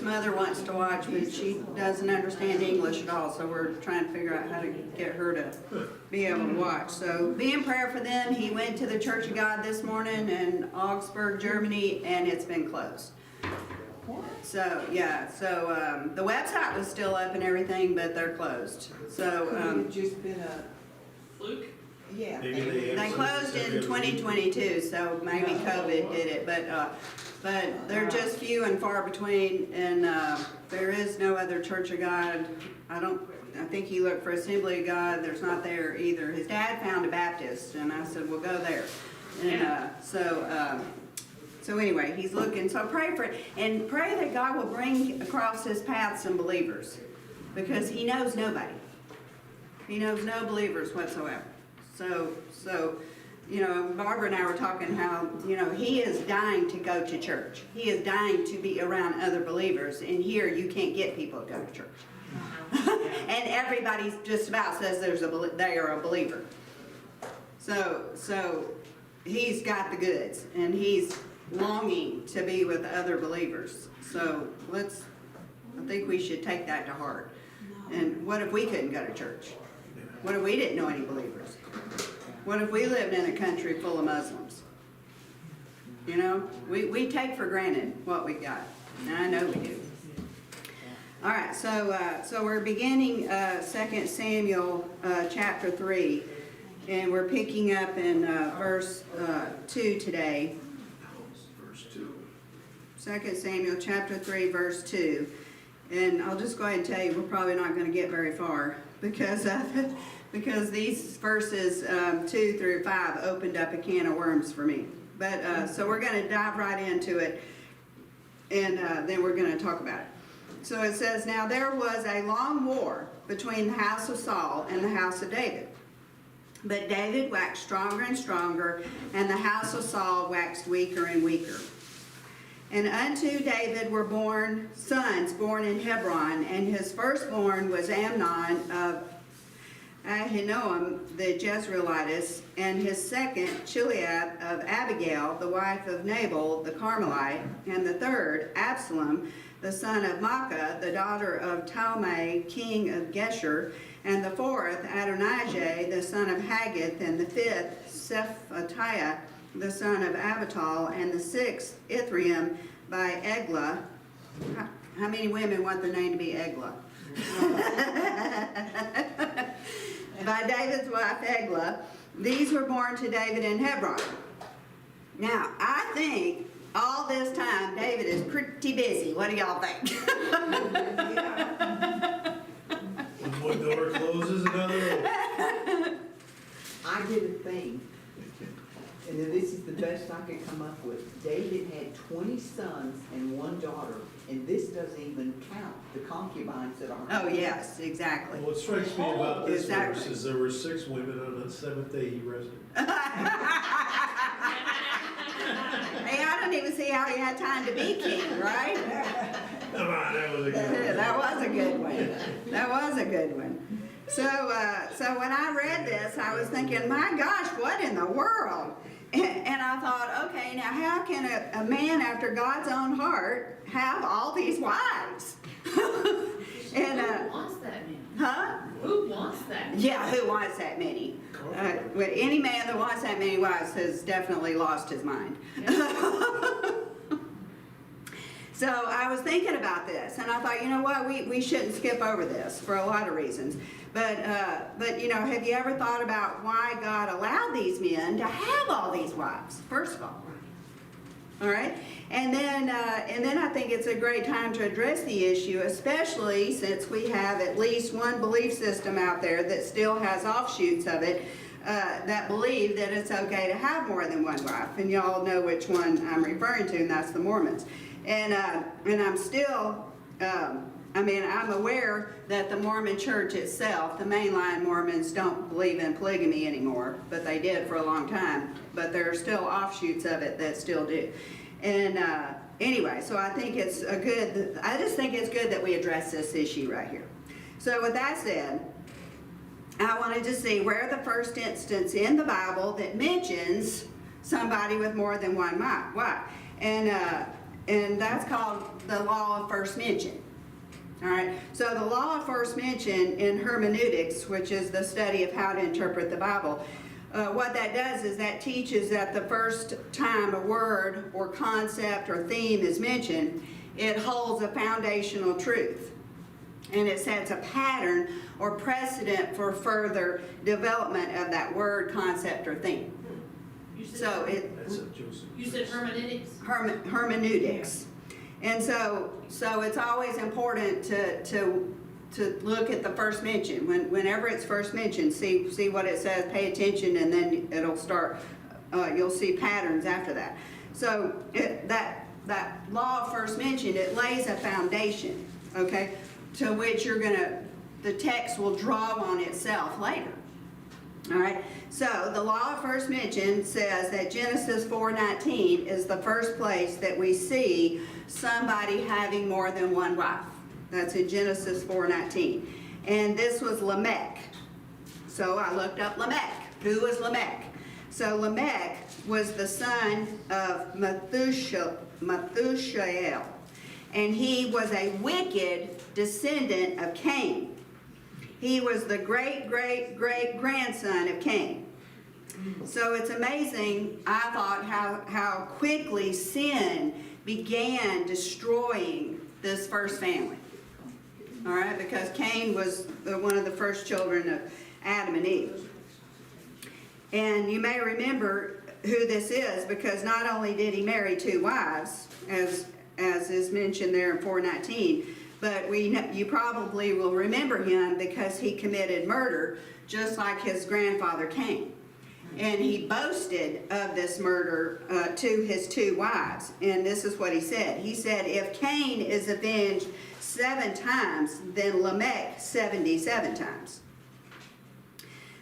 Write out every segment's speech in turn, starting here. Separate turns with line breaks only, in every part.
his mother wants to watch, but she doesn't understand English at all, so we're trying to figure out how to get her to be able to watch. So be in prayer for them. He went to the Church of God this morning in Augsburg, Germany, and it's been closed. So, yeah, so the website was still up and everything, but they're closed. So,
Could it just been a
Fluke?
yeah.
they closed in 2022, so maybe COVID did it, but they're just few and far between, and there is no other Church of God. I think he looked for Assembly of God. There's not there either. His dad found a Baptist, and I said, well, go there. And so anyway, he's looking. So pray for it, and pray that God will bring across his path some believers, because he knows nobody. He knows no believers whatsoever. So, you know, Barbara and I were talking how, you know, he is dying to go to church. He is dying to be around other believers. And here you can't get people to go to church. And everybody just about says they are a believer. So he's got the goods, and he's longing to be with other believers. So I think we should take that to heart. And what if we couldn't go to church? What if we didn't know any believers? What if we lived in a country full of Muslims? You know, we take for granted what we got. And I know we do. All right, so we're beginning 2 Samuel chapter 3, and we're picking up in verse 2 today.
Verse 2.
2 Samuel chapter 3, verse 2. And I'll just go ahead and tell you, we're probably not going to get very far, because these verses 2 through 5 opened up a can of worms for me. But so we're going to dive right into it, and then we're going to talk about it. So it says, now there was a long war between the house of Saul and the house of David. But David waxed stronger and stronger, and the house of Saul waxed weaker and weaker. And unto David were born sons born in Hebron, and his firstborn was Amnon of Ahinoam the Jezreelitess, and his second Chileab of Abigail, the wife of Nabal the Carmelite, and the third Absalom, the son of Maacah, the daughter of Talmai, king of Geshur, and the fourth Adonijah, the son of Haggith, and the fifth Shephatiah, the son of Abital, and the sixth Ithream by Eglah. How many women want their name to be Eglah? By David's wife Eglah. These were born to David in Hebron. Now, I think all this time David is pretty busy. What do y'all think?
When one door closes, another opens.
I did a thing, and then this is the best I could come up with. David had 20 sons and 1 daughter, and this doesn't even count the concubines that are.
Oh, yes, exactly.
What strikes me about this
Exactly.
verse is there were 6 women, on the 7th day he rested.
Hey, I don't even see how he had time to be king, right?
Come on, that was a good one.
That was a good one. That was a good one. So when I read this, I was thinking, my gosh, what in the world? And I thought, okay, now how can a man after God's own heart have all these wives? And
Who wants that many?
huh?
Who wants that?
Yeah, who wants that many? Any man that wants that many wives has definitely lost his mind. So I was thinking about this, and I thought, you know what, we shouldn't skip over this for a lot of reasons. But you know, have you ever thought about why God allowed these men to have all these wives? First of all right, and then I think it's a great time to address the issue, especially since we have at least one belief system out there that still has offshoots of it that believe that it's okay to have more than one wife, and y'all know which one I'm referring to, and that's the Mormons. And I'm still, I'm aware that the Mormon Church itself, the mainline Mormons, don't believe in polygamy anymore, but they did for a long time. But there are still offshoots of it that still do. And anyway, so I think I just think it's good that we address this issue right here. So with that said, I wanted to see where the first instance in the Bible that mentions somebody with more than one wife. and that's called the law of first mention. All right, so the law of first mention in hermeneutics, which is the study of how to interpret the Bible, what that does is that teaches that the first time a word or concept or theme is mentioned, it holds a foundational truth. And it sets a pattern or precedent for further development of that word, concept, or theme.
You said,
So
That's a Joseph.
you said hermeneutics?
hermeneutics. And so it's always important to look at the first mention. Whenever it's first mentioned, see what it says, pay attention, and then it'll start, you'll see patterns after that. So that law of first mention, it lays a foundation, okay, to which the text will draw on itself later. All right, so the law of first mention says that Genesis 4:19 is the first place that we see somebody having more than one wife. That's in Genesis 4:19. And this was Lamech. So I looked up Lamech. Who was Lamech? So Lamech was the son of Methuselah, and he was a wicked descendant of Cain. He was the great-great-great-grandson of Cain. So it's amazing, I thought, how quickly sin began destroying this first family. All right, because Cain was one of the first children of Adam and Eve. And you may remember who this is, because not only did he marry two wives, as is mentioned there in 4:19, but you probably will remember him because he committed murder just like his grandfather Cain. And he boasted of this murder to his two wives. And this is what he said. He said, if Cain is avenged 7 times, then Lamech 77 times.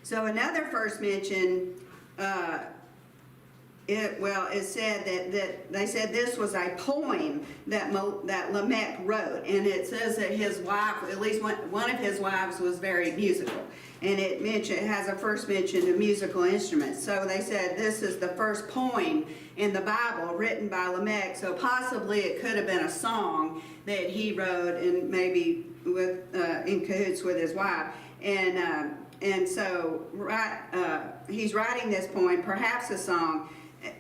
So another first mention, it said that they said this was a poem that Lamech wrote, and it says that his wife, at least one of his wives, was very musical, and it has a first mention of musical instruments. So they said this is the first poem in the Bible written by Lamech. So possibly it could have been a song that he wrote, and maybe with in cahoots with his wife, and so he's writing this poem, perhaps a song.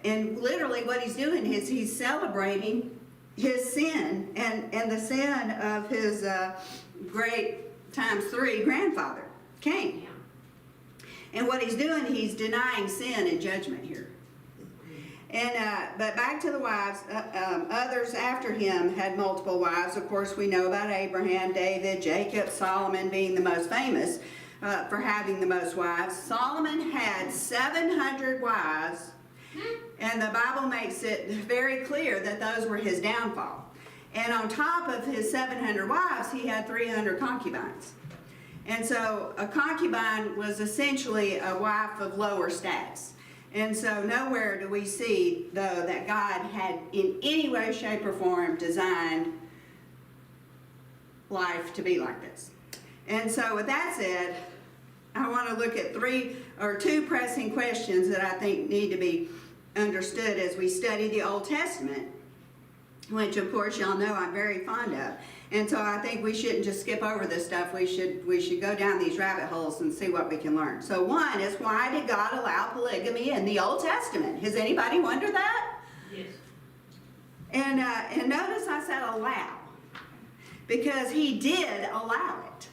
And literally what he's doing is he's celebrating his sin and the sin of his great times 3 grandfather, Cain. And what he's doing, he's denying sin and judgment here. And but back to the wives, others after him had multiple wives. Of course, we know about Abraham, David, Jacob, Solomon being the most famous for having the most wives. Solomon had 700 wives. And the Bible makes it very clear that those were his downfall. And on top of his 700 wives, he had 300 concubines. And so a concubine was essentially a wife of lower status. And so nowhere do we see, though, that God had in any way, shape, or form designed life to be like this. And so with that said, I want to look at 2 pressing questions that I think need to be understood as we study the Old Testament, which of course y'all know I'm very fond of. And so I think we shouldn't just skip over this stuff. We should go down these rabbit holes and see what we can learn. So one is, why did God allow polygamy in the Old Testament? Has anybody wondered that?
Yes.
And notice I said allow, because he did allow it.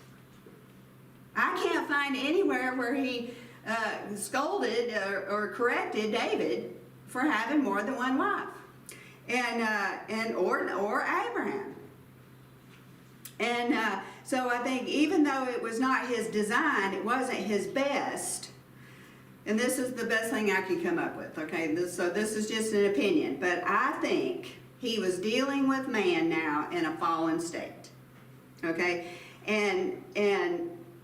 I can't find anywhere where he scolded or corrected David for having more than one wife, or Abraham. And so I think even though it was not his design, it wasn't his best. And this is the best thing I can come up with. Okay, so this is just an opinion, but I think he was dealing with man now in a fallen state. Okay, and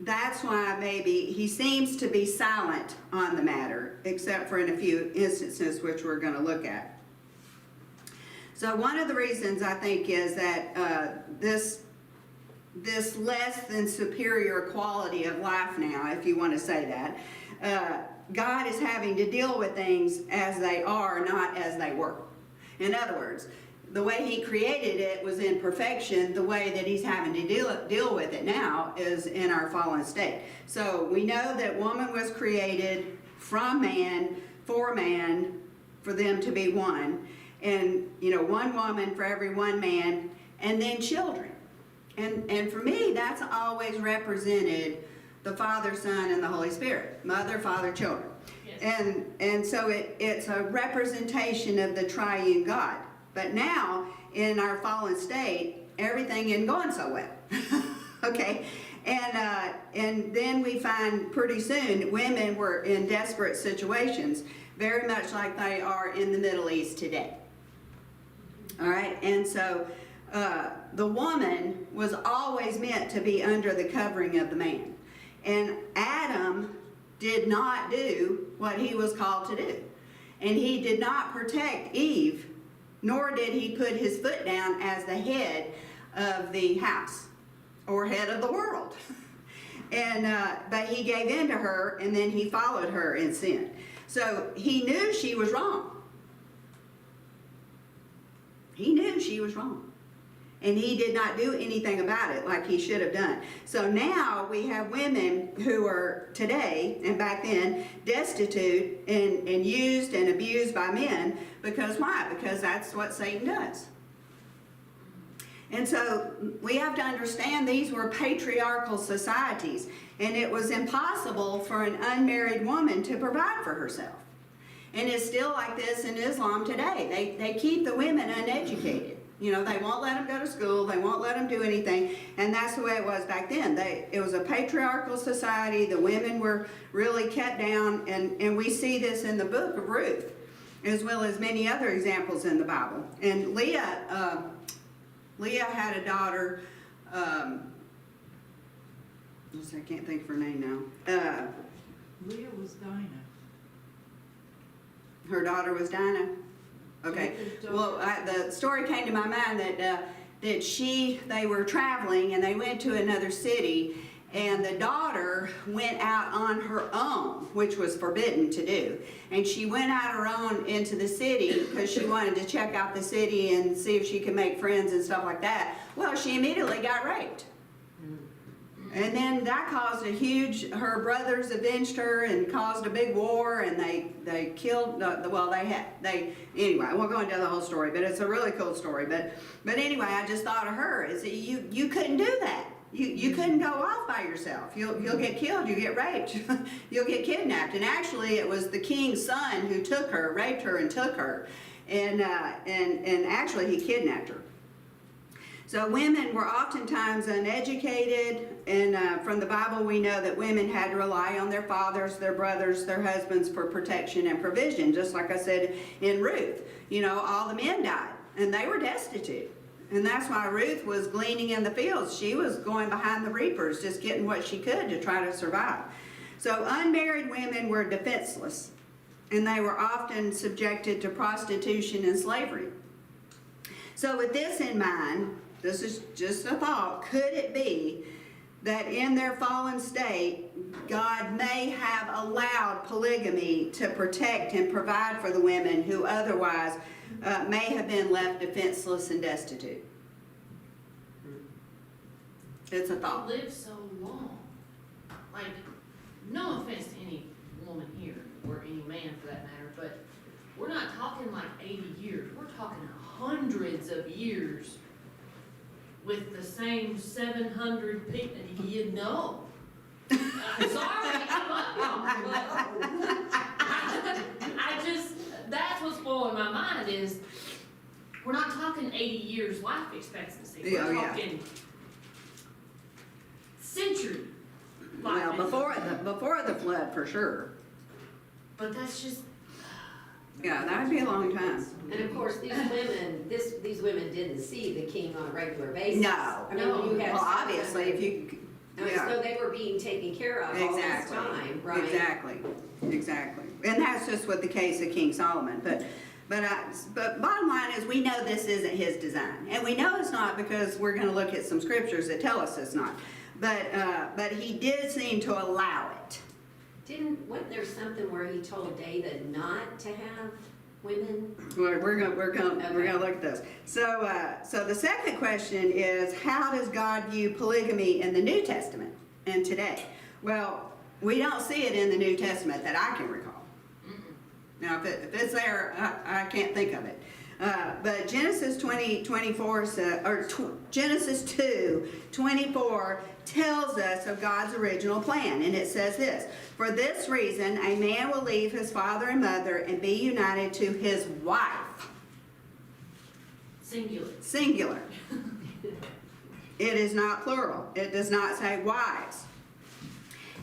that's why maybe he seems to be silent on the matter, except for in a few instances which we're going to look at. So one of the reasons I think is that this less than superior quality of life now, if you want to say that, God is having to deal with things as they are, not as they were. In other words, the way he created it was in perfection. The way that he's having to deal with it now is in our fallen state. So we know that woman was created from man, for them to be one. And, one woman for every one man, and then children. And for me, that's always represented the Father, Son, and the Holy Spirit. Mother, Father, children.
Yes.
And so it's a representation of the triune God. But now, in our fallen state, everything isn't going so well. Okay? And then we find pretty soon women were in desperate situations, very much like they are in the Middle East today. All right? And so the woman was always meant to be under the covering of the man. And Adam did not do what he was called to do. And he did not protect Eve, nor did he put his foot down as the head of the house or head of the world. But he gave in to her, and then he followed her in sin. So he knew she was wrong. He knew she was wrong. And he did not do anything about it like he should have done. So now we have women who are today, and back then, destitute and used and abused by men. Because why? Because that's what Satan does. And so we have to understand these were patriarchal societies. And it was impossible for an unmarried woman to provide for herself. And it's still like this in Islam today. They keep the women uneducated. They won't let them go to school. They won't let them do anything. And that's the way it was back then. It was a patriarchal society. The women were really kept down. And we see this in the book of Ruth, as well as many other examples in the Bible. And Leah had a daughter. I can't think of her name now.
Leah was Dinah.
Her daughter was Dinah. Okay. Well, the story came to my mind that they were traveling and they went to another city, and the daughter went out on her own, which was forbidden to do. And she went out her own into the city because she wanted to check out the city and see if she could make friends and stuff like that. Well, she immediately got raped. And then that caused her brothers avenged her and caused a big war, and they killed, anyway, I won't go into the whole story, but it's a really cool story. But anyway, I just thought of her, is that you couldn't do that. You couldn't go off by yourself. You'll get killed, you get raped, you'll get kidnapped. And actually it was the king's son who took her, raped her and took her. And actually he kidnapped her. So women were oftentimes uneducated, and from the Bible we know that women had to rely on their fathers, their brothers, their husbands for protection and provision, just like I said in Ruth. All the men died, and they were destitute. And that's why Ruth was gleaning in the fields. She was going behind the reapers, just getting what she could to try to survive. So unmarried women were defenseless, and they were often subjected to prostitution and slavery. So with this in mind, this is just a thought, could it be that in their fallen state, God may have allowed polygamy to protect and provide for the women who otherwise may have been left defenseless and destitute? It's a thought.
They live so long. Like, no offense to any woman here, or any man for that matter, but we're not talking like 80 years. We're talking hundreds of years with the same 700 people. I'm sorry, I love y'all, but that's what's blowing my mind is we're not talking 80 years life expectancy. We're talking century life expectancy.
Before the flood for sure.
But that's just,
Yeah, that'd be a long time.
And of course, these women didn't see the king on a regular basis.
No.
I mean, when you have.
Well, obviously, if you,
So they were being taken care of all this time, right?
Exactly. And that's just with the case of King Solomon. But bottom line is, we know this isn't his design, and we know it's not because we're going to look at some scriptures that tell us it's not. But he did seem to allow it.
Wasn't there something where he told David not to have women.
We're gonna look at those. So the second question is, how does God view polygamy in the New Testament and today? Well, we don't see it in the New Testament that I can recall. Now, if it's there, I can't think of it. But Genesis 24 Genesis 2:24 tells us of God's original plan, and it says this: "For this reason, a man will leave his father and mother and be united to his wife."
Singular.
Singular. It is not plural. It does not say wives.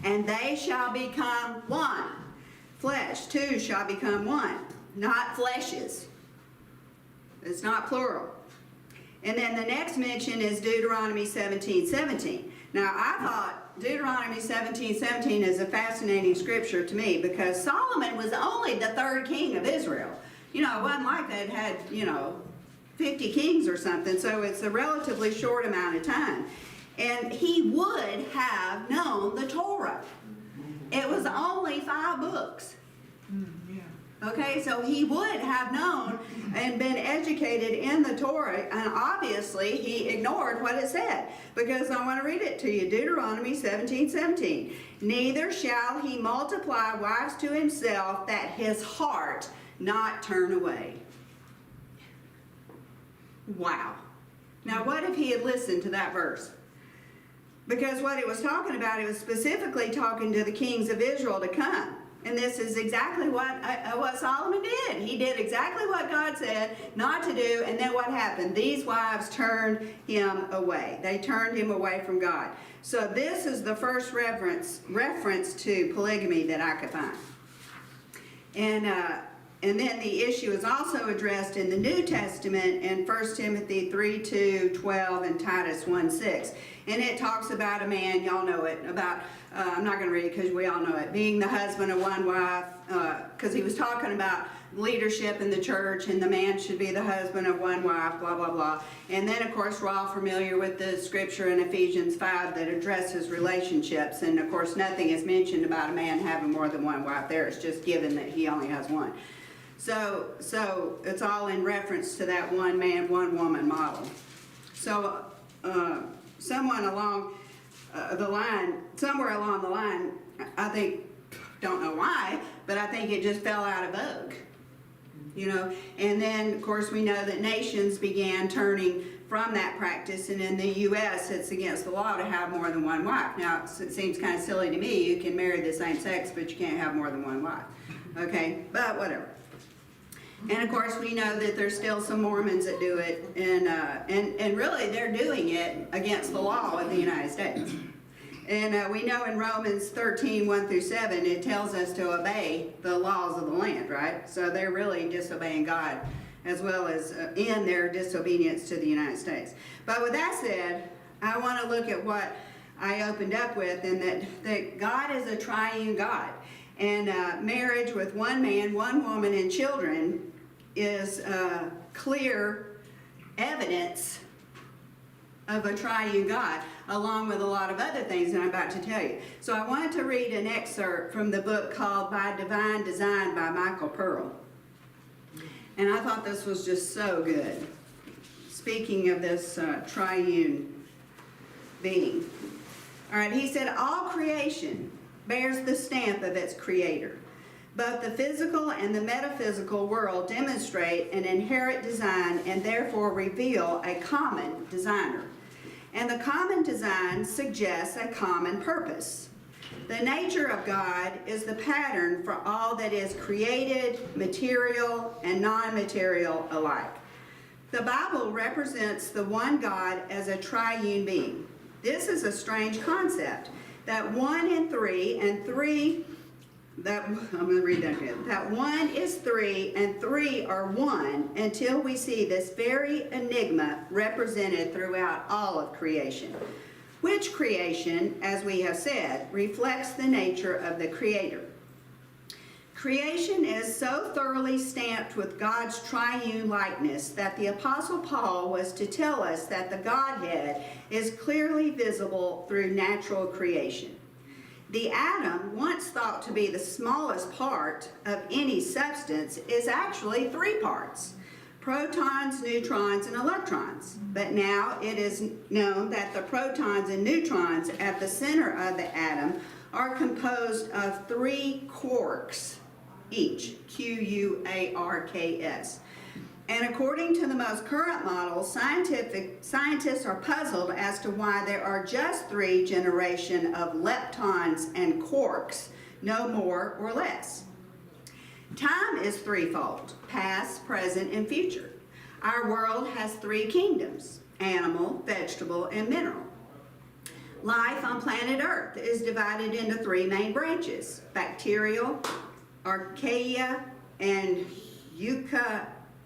"And they shall become one. Flesh, two shall become one," not fleshes. It's not plural. And then the next mention is Deuteronomy 17:17. Now, I thought Deuteronomy 17:17 is a fascinating scripture to me, because Solomon was only the third king of Israel. It wasn't like they'd had, 50 kings or something, so it's a relatively short amount of time. And he would have known the Torah. It was only 5 books.
Yeah.
Okay, so he would have known and been educated in the Torah, and obviously he ignored what it said, because I want to read it to you. Deuteronomy 17:17. "Neither shall he multiply wives to himself, that his heart not turn away." Wow. Now, what if he had listened to that verse? Because what it was talking about, it was specifically talking to the kings of Israel to come. And this is exactly what Solomon did. He did exactly what God said not to do, and then what happened? These wives turned him away. They turned him away from God. So this is the first reference to polygamy that I could find. And then the issue is also addressed in the New Testament in 1 Timothy 3:2-12 and Titus 1:6. And it talks about a man, y'all know it, about, I'm not going to read it because we all know it, being the husband of one wife, because he was talking about leadership in the church, and the man should be the husband of one wife, blah, blah, blah. And then, of course, we're all familiar with the scripture in Ephesians 5 that addresses relationships. And, of course, nothing is mentioned about a man having more than one wife there. It's just given that he only has one. So it's all in reference to that one man, one woman model. So somewhere along the line, I think, don't know why, but I think it just fell out of vogue. And then, of course, we know that nations began turning from that practice, and in the U.S. it's against the law to have more than one wife. Now, it seems kind of silly to me. You can marry the same sex, but you can't have more than one wife. Okay, but whatever. And of course, we know that there's still some Mormons that do it, and really they're doing it against the law of the United States. And we know in Romans 13:1-7, it tells us to obey the laws of the land, right? So they're really disobeying God, as well as in their disobedience to the United States. But with that said, I want to look at what I opened up with, and that God is a triune God. And marriage with one man, one woman, and children is clear evidence of a triune God, along with a lot of other things that I'm about to tell you. So I wanted to read an excerpt from the book called By Divine Design by Michael Pearl. And I thought this was just so good. Speaking of this triune being. All right, he said, "All creation bears the stamp of its creator. Both the physical and the metaphysical world demonstrate an inherent design and therefore reveal a common designer. And the common design suggests a common purpose. The nature of God is the pattern for all that is created, material and non-material alike. The Bible represents the one God as a triune being. This is a strange concept, that one in three and three, I'm going to read that again, that one is three and three are one, until we see this very enigma represented throughout all of creation. Which creation, as we have said, reflects the nature of the Creator. Creation is so thoroughly stamped with God's triune likeness that the Apostle Paul was to tell us that the Godhead is clearly visible through natural creation. The atom, once thought to be the smallest part of any substance, is actually 3 parts: protons, neutrons, and electrons. But now it is known that the protons and neutrons at the center of the atom are composed of 3 quarks each, Q-U-A-R-K-S. And according to the most current models, scientists are puzzled as to why there are just 3 generations of leptons and quarks, no more or less. Time is threefold: past, present, and future. Our world has 3 kingdoms: animal, vegetable, and mineral. Life on planet Earth is divided into 3 main branches: bacterial, archaea, and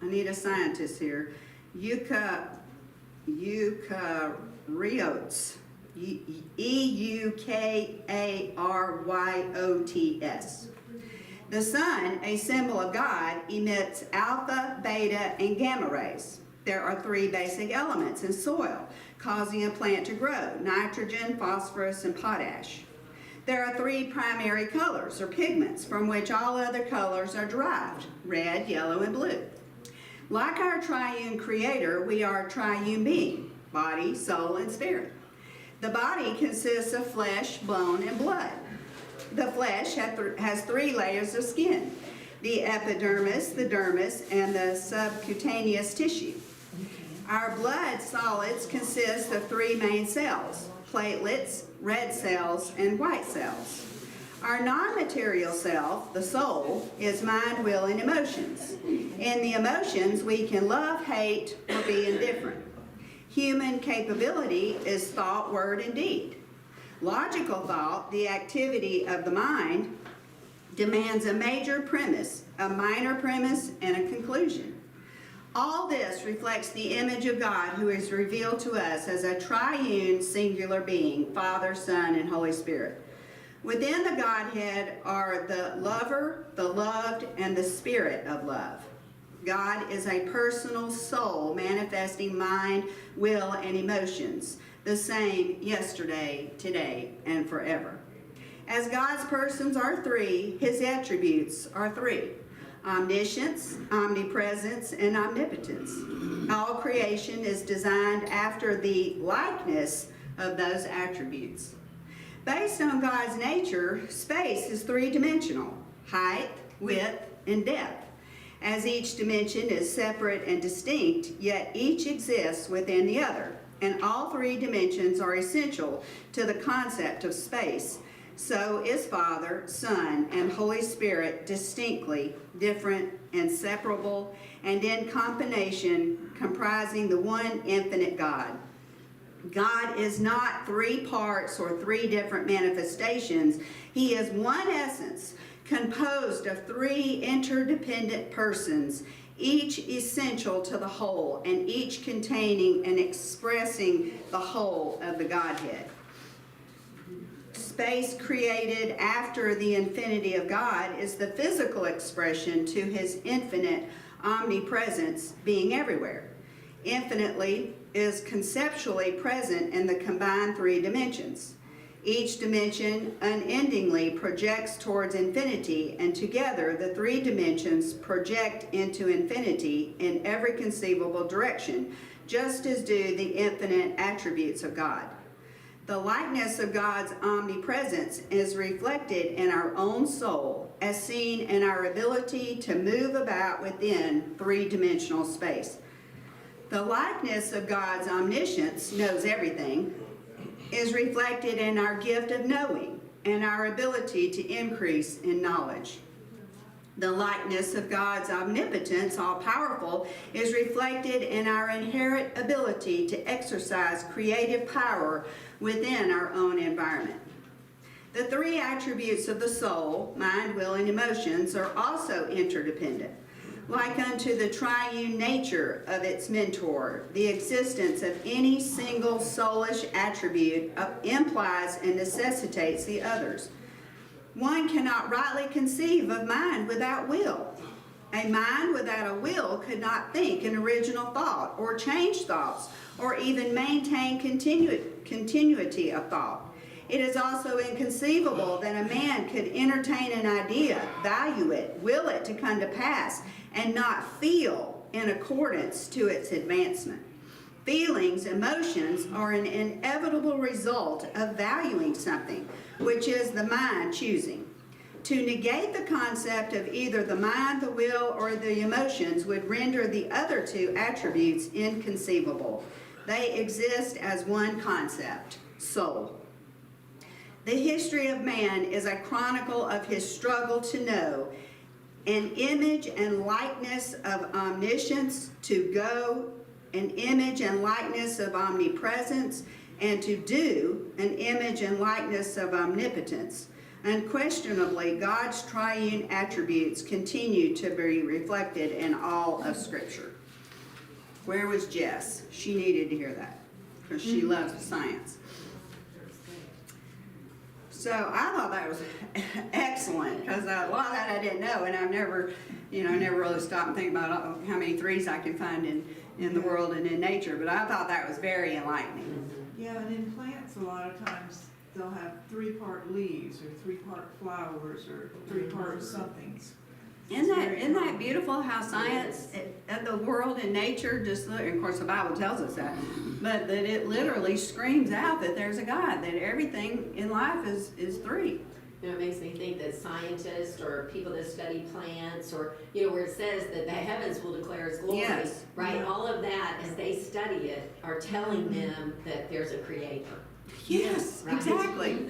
I need a scientist here. Eukaryotes. Eukaryots. The sun, a symbol of God, emits alpha, beta, and gamma rays. There are 3 basic elements in soil causing a plant to grow: nitrogen, phosphorus, and potash. There are 3 primary colors or pigments from which all other colors are derived: red, yellow, and blue. Like our triune creator, we are a triune being: body, soul, and spirit. The body consists of flesh, bone, and blood. The flesh has 3 layers of skin: the epidermis, the dermis, and the subcutaneous tissue. Our blood solids consist of 3 main cells: platelets, red cells, and white cells. Our non-material self, the soul, is mind, will, and emotions. In the emotions, we can love, hate, or be indifferent. Human capability is thought, word, and deed. Logical thought, the activity of the mind, demands a major premise, a minor premise, and a conclusion. All this reflects the image of God, who is revealed to us as a triune singular being: Father, Son, and Holy Spirit. Within the Godhead are the lover, the loved, and the spirit of love. God is a personal soul manifesting mind, will, and emotions, the same yesterday, today, and forever. As God's persons are 3, his attributes are 3: omniscience, omnipresence, and omnipotence. All creation is designed after the likeness of those attributes. Based on God's nature, space is 3-dimensional: height, width, and depth. As each dimension is separate and distinct, yet each exists within the other, and all 3 dimensions are essential to the concept of space. So is Father, Son, and Holy Spirit distinctly different and separable, and in combination comprising the one infinite God. God is not 3 parts or 3 different manifestations. He is one essence, composed of 3 interdependent persons, each essential to the whole, and each containing and expressing the whole of the Godhead. Space created after the infinity of God is the physical expression to his infinite omnipresence, being everywhere. Infinitely is conceptually present in the combined 3 dimensions. Each dimension unendingly projects towards infinity, and together the 3 dimensions project into infinity in every conceivable direction, just as do the infinite attributes of God. The likeness of God's omnipresence is reflected in our own soul, as seen in our ability to move about within 3-dimensional space. The likeness of God's omniscience, knows everything, is reflected in our gift of knowing and our ability to increase in knowledge. The likeness of God's omnipotence, all-powerful, is reflected in our inherent ability to exercise creative power within our own environment. The 3 attributes of the soul, mind, will, and emotions, are also interdependent. Like unto the triune nature of its mentor, the existence of any single soulish attribute implies and necessitates the others. One cannot rightly conceive of mind without will. A mind without a will could not think an original thought, or change thoughts, or even maintain continuity of thought. It is also inconceivable that a man could entertain an idea, value it, will it to come to pass, and not feel in accordance to its advancement. Feelings, emotions are an inevitable result of valuing something, which is the mind choosing. To negate the concept of either the mind, the will, or the emotions would render the other two attributes inconceivable. They exist as one concept, soul. The history of man is a chronicle of his struggle to know, an image and likeness of omniscience, to go, an image and likeness of omnipresence, and to do, an image and likeness of omnipotence. Unquestionably, God's triune attributes continue to be reflected in all of Scripture. Where was Jess? She needed to hear that because she loves science. So I thought that was excellent because a lot of that I didn't know, and I've never really stopped and think about how many threes I can find in the world and in nature. But I thought that was very enlightening.
Yeah, and in plants, a lot of times they'll have 3-part leaves or 3-part flowers or 3-part somethings.
Isn't that beautiful how science of the world and nature just look, and of course the Bible tells us that, but that it literally screams out that there's a God, that everything in life is three.
You know, it makes me think that scientists or people that study plants or, where it says that the heavens will declare His glory,
Yes.
right?
Yeah.
All of that, as they study it, are telling them that there's a creator.
Yes,
Right.
exactly.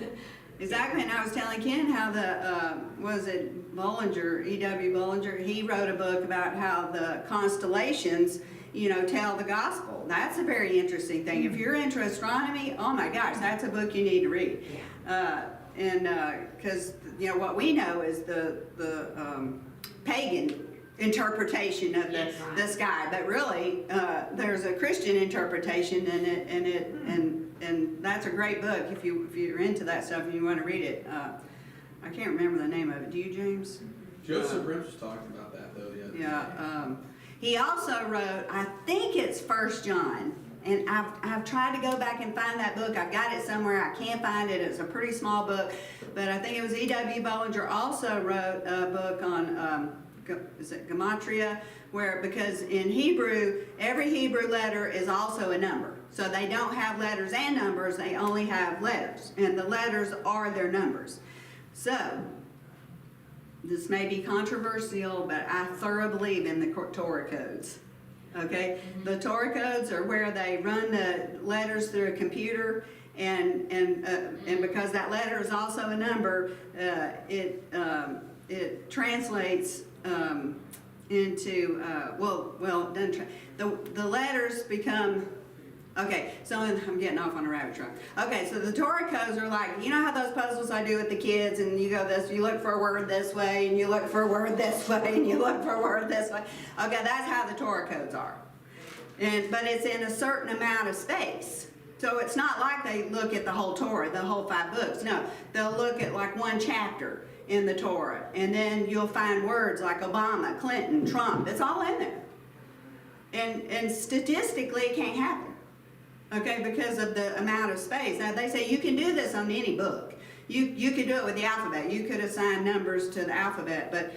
Exactly, and I was telling Ken how was it Bollinger, E.W. Bollinger, he wrote a book about how the constellations, tell the gospel. That's a very interesting thing. If you're into astronomy, oh my gosh, that's a book you need to read. And because, what we know is the pagan interpretation of the sky, but really there's a Christian interpretation in it, and that's a great book if you're into that stuff and you want to read it. I can't remember the name of it. Do you, James?
Joseph Brooks was talking about that though the other day.
Yeah. He also wrote, I think it's 1 John, and I've tried to go back and find that book. I've got it somewhere. I can't find it. It's a pretty small book, but I think it was E.W. Bollinger also wrote a book on is it gematria, because in Hebrew, every Hebrew letter is also a number. So they don't have letters and numbers, they only have letters. And the letters are their numbers. So, this may be controversial, but I thoroughly believe in the Torah codes. Okay? The Torah codes are where they run the letters through a computer, and because that letter is also a number, it translates into the letters become. Okay, so I'm getting off on a rabbit trail. Okay, so the Torah codes are like, how those puzzles I do with the kids, and you look for a word this way, and you look for a word this way, and you look for a word this way. Okay, that's how the Torah codes are. But it's in a certain amount of space. So it's not like they look at the whole Torah, the whole 5 books. No, they'll look at like one chapter in the Torah, and then you'll find words like Obama, Clinton, Trump. It's all in there. And statistically, it can't happen. Okay, because of the amount of space. Now, they say you can do this on any book. You could do it with the alphabet. You could assign numbers to the alphabet, but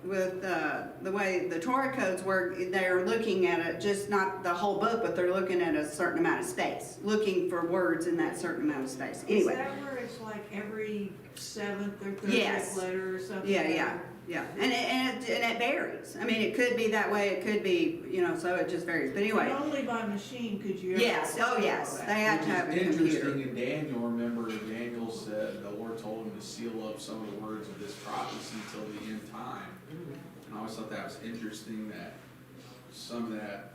with the way the Torah codes work, they're looking at it, just not the whole book, but they're looking at a certain amount of space, looking for words in that certain amount of space. Anyway.
Is that where it's like every 7th or 30th
Yes.
letter or something?
Yeah, and it varies. I mean, it could be that way. It could be, so it just varies. But anyway.
But only by machine could you ever.
Yes. Oh, yes. They have to have a
Which is
computer.
interesting in Daniel. Remember, Daniel said the Lord told him to seal up some of the words of this prophecy till the end time. And I always thought that was interesting that some of that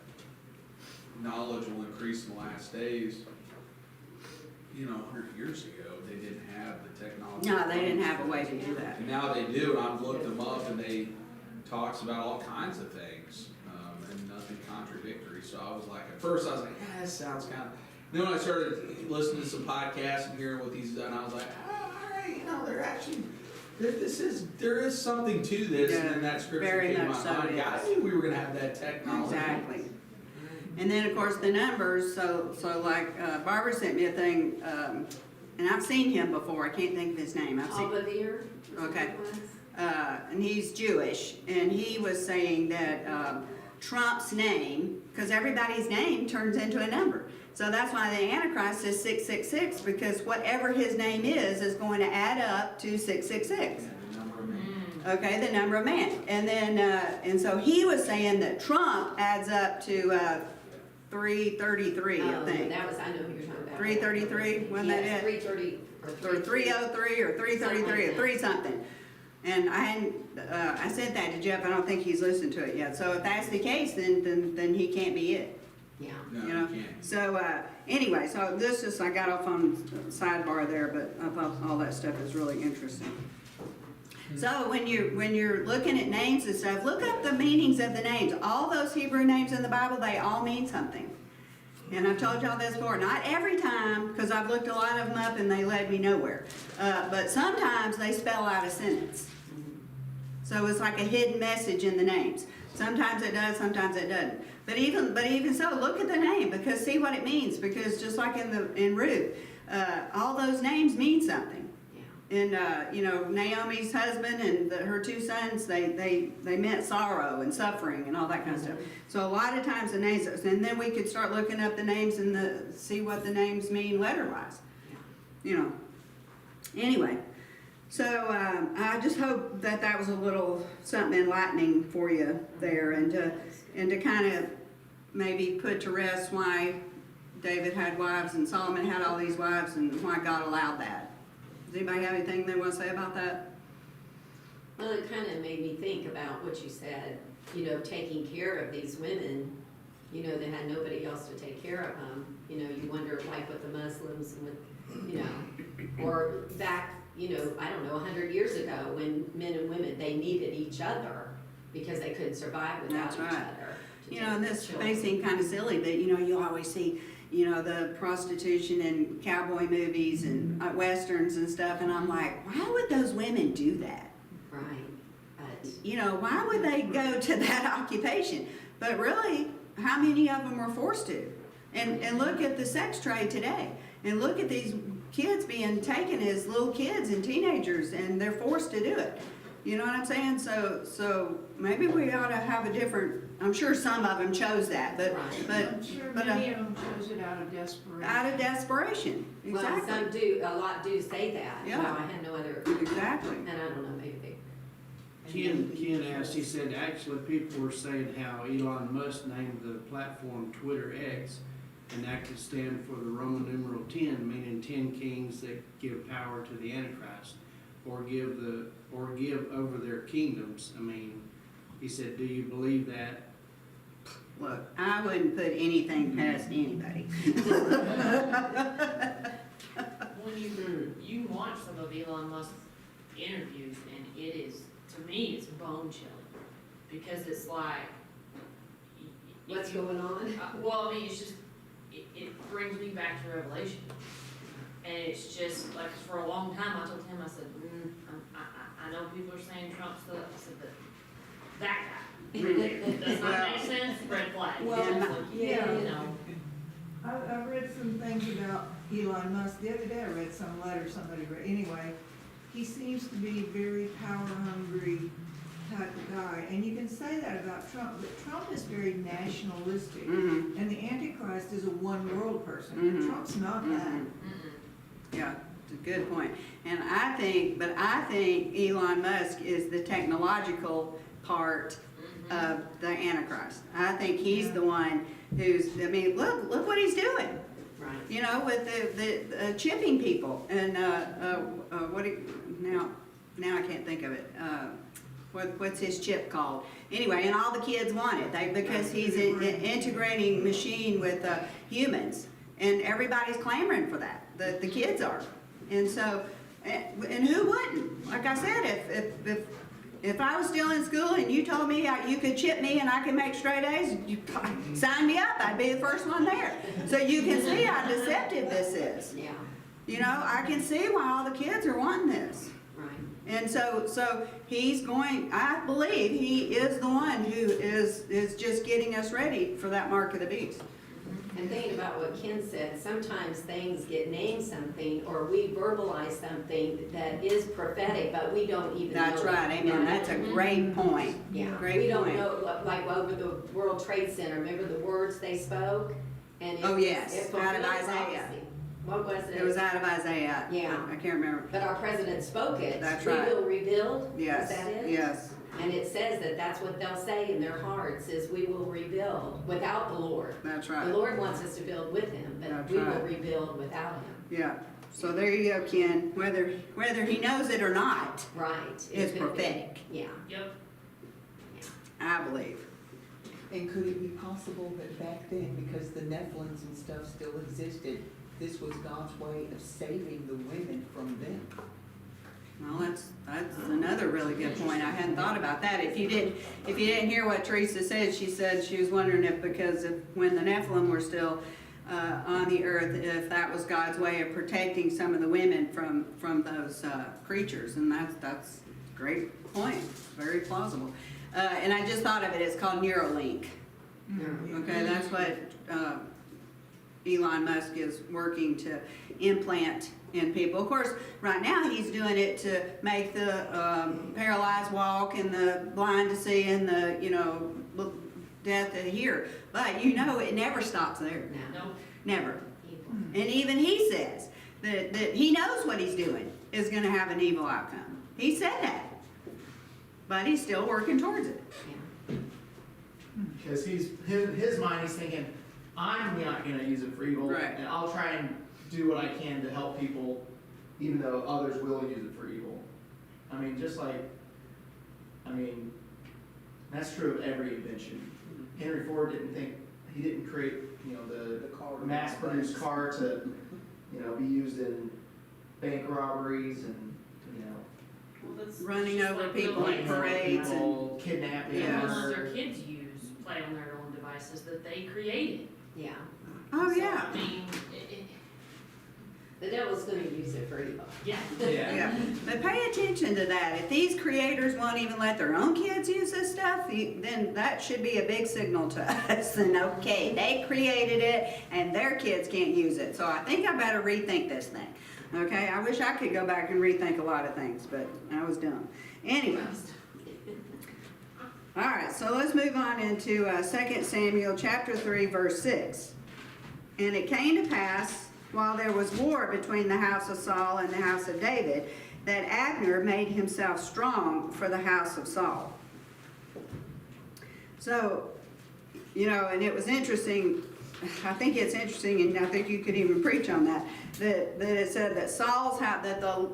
knowledge will increase in the last days. 100 years ago, they didn't have the technology.
No, they didn't have a way to do that.
And now they do, and I've looked them up, and they talks about all kinds of things, and nothing contradictory. So I was like, at first I was like, yeah, that sounds kind of. Then when I started listening to some podcasts and hearing what these done, I was like, all right, they're actually. There is something to this,
Yeah,
and then that scripture
very
came
much
out.
so,
I
yes.
knew we were going to have that technology.
Exactly. And then, of course, the numbers, so like, Barbara sent me a thing, and I've seen him before, I can't think of his name. I've seen,
Albavir?
Okay. And he's Jewish, and he was saying that, Trump's name, because everybody's name turns into a number. So that's why the Antichrist is 666, because whatever his name is going to add up to 666.
The number of men.
Okay, the number of man. And then, and so he was saying that Trump adds up to 333, I think.
That was, I know who you're talking about.
333, wasn't that
Yes,
it?
330
Or 303 or 333 or 3 something. And I hadn't, I sent that to Jeff, I don't think he's listened to it yet. So if that's the case, then he can't be it.
Yeah.
No,
You
you
know,
can't.
so, anyway, so this is, I got off on sidebar there, but I thought all that stuff is really interesting. So when you're looking at names and stuff, look up the meanings of the names. All those Hebrew names in the Bible, they all mean something. And I've told y'all this before, not every time, because I've looked a lot of them up and they led me nowhere. But sometimes they spell out a sentence. So it's like a hidden message in the names. Sometimes it does, sometimes it doesn't. But even so, look at the name, because see what it means. Because just like in Ruth, all those names mean something.
Yeah.
And you know, Naomi's husband and her 2 sons, they meant sorrow and suffering and all that kind of stuff. So a lot of times the names, and then we could start looking up the names and see what the names mean letter-wise. You know. Anyway, so I just hope that was a little something enlightening for you there, and to kind of maybe put to rest why David had wives and Solomon had all these wives and why God allowed that. Does anybody have anything they want to say about that?
Well, it kind of made me think about what you said, you know, taking care of these women, you know, that had nobody else to take care of them. You know, you wonder, like with the Muslims and with, you know, or back, you know, I don't know, 100 years ago when men and women, they needed each other because they couldn't survive without
That's
each
right.
other. to
You
take
know, and
care of
this
children.
may seem kind of silly, but you know, you always see, you know, the prostitution and cowboy movies and westerns and stuff, and I'm like, why would those women do that?
Right, but,
You know, why would they go to that occupation? But really, how many of them were forced to? And look at the sex trade today, and look at these kids being taken as little kids and teenagers, and they're forced to do it. You know what I'm saying? So maybe we ought to have a different, I'm sure some of them chose that, but,
Right.
I'm sure
but,
many of them chose it out of desperation.
out of desperation,
well, some
exactly,
do, a lot do say that.
Yeah.
No, I had no other,
exactly.
and I don't know, maybe they.
Ken asked, he said, actually, people were saying how Elon Musk named the platform Twitter X, and that could stand for the Roman numeral 10, meaning 10 kings that give power to the Antichrist, or give over their kingdoms. I mean, he said, do you believe that?
Look, I wouldn't put anything past anybody.
When you watch some of Elon Musk's interviews, and it is, to me, it's bone chilling, because it's like.
What's going on?
Well, I mean, it's just, it brings me back to Revelation. And it's just, like, for a long time, I told him, I said, I know people are saying Trump's the, I said, but that guy, does not make sense, red flag.
Well,
You know,
yeah.
You know,
I've read some things about Elon Musk. The other day I read some letter somebody read. Anyway, he seems to be very power hungry type of guy. And you can say that about Trump, but Trump is very nationalistic.
Mhm.
And the Antichrist is a one world person.
Mhm.
Trump's not that.
Mhm. Yeah, it's a good point. And I think Elon Musk is the technological part of the Antichrist. I think he's the one who's, I mean, look what he's doing.
Right.
You know, with the chipping people and, now I can't think of it. What's his chip called? Anyway, and all the kids want it, because he's integrating machine with humans. And everybody's clamoring for that, the kids are. And so, and who wouldn't? Like I said, if I was still in school and you told me you could chip me and I could make straight A's, you sign me up, I'd be the first one there. So you can see how deceptive this is.
Yeah,
You know, I can see why all the kids are wanting this.
right.
And so he's going, I believe he is the one who is just getting us ready for that mark of the beast.
And thinking about what Ken said, sometimes things get named something, or we verbalize something that is prophetic, but we don't even know.
That's right, amen, that's a great point.
Yeah,
Great
we don't
point.
know, like over the World Trade Center, remember the words they spoke? And
Oh, yes,
it
out of
fulfilled
Isaiah.
prophecy. What was it?
It was out of Isaiah.
Yeah.
I can't remember.
But our president spoke it.
That's right.
We will rebuild.
Yes,
Is that it?
yes,
And it says that that's what they'll say in their hearts, is we will rebuild without the Lord.
that's
The
right.
Lord wants us to build with him, but
That's
we will
right.
rebuild without him.
Yeah, so there you go, Ken, whether he knows it or not,
Right.
it's
It could be.
prophetic,
Yeah.
Yep.
I believe.
And could it be possible that back then, because the Nephilims and stuff still existed, this was God's way of saving the women from them?
Well, that's another really good point. I hadn't thought about that. If you didn't hear what Teresa said, she said she was wondering if because of when the Nephilim were still on the earth, if that was God's way of protecting some of the women from those creatures, and that's a great point. Very plausible. And I just thought of it. It's called Neuralink. Okay, that's what Elon Musk is working to implant in people. Of course, right now he's doing it to make the paralyzed walk and the blind to see and the, deaf to hear. But it never stops there.
No.
No.
Never.
Evil.
And even he says that he knows what he's doing is going to have an evil outcome. He said that. But he's still working towards it.
Yeah.
Because his mind, he's thinking, I'm not gonna use it for evil,
Right.
and I'll try and do what I can to help people, even though others will use it for evil. I mean, that's true of every invention. Henry Ford didn't create,
The car.
the mass-produced car to, be used in bank robberies and,
Well, that's
Running
just
over
like
people
they'll
in
let
parades and
people, kidnapping,
Yeah.
They'll let their
murder.
kids play on their own devices that they created.
Yeah.
Oh,
So,
yeah.
I mean,
The devil's gonna use it for evil.
yeah.
Yeah, but pay attention to that. If these creators won't even let their own kids use this stuff, then that should be a big signal to us. And okay, they created it and their kids can't use it. So I think I better rethink this thing. Okay, I wish I could go back and rethink a lot of things, but I was dumb. Anyways. All right, so let's move on into 2 Samuel chapter 3, verse 6. And it came to pass, while there was war between the house of Saul and the house of David, that Abner made himself strong for the house of Saul. So, and it was interesting, I think it's interesting, and I think you could even preach on that it said that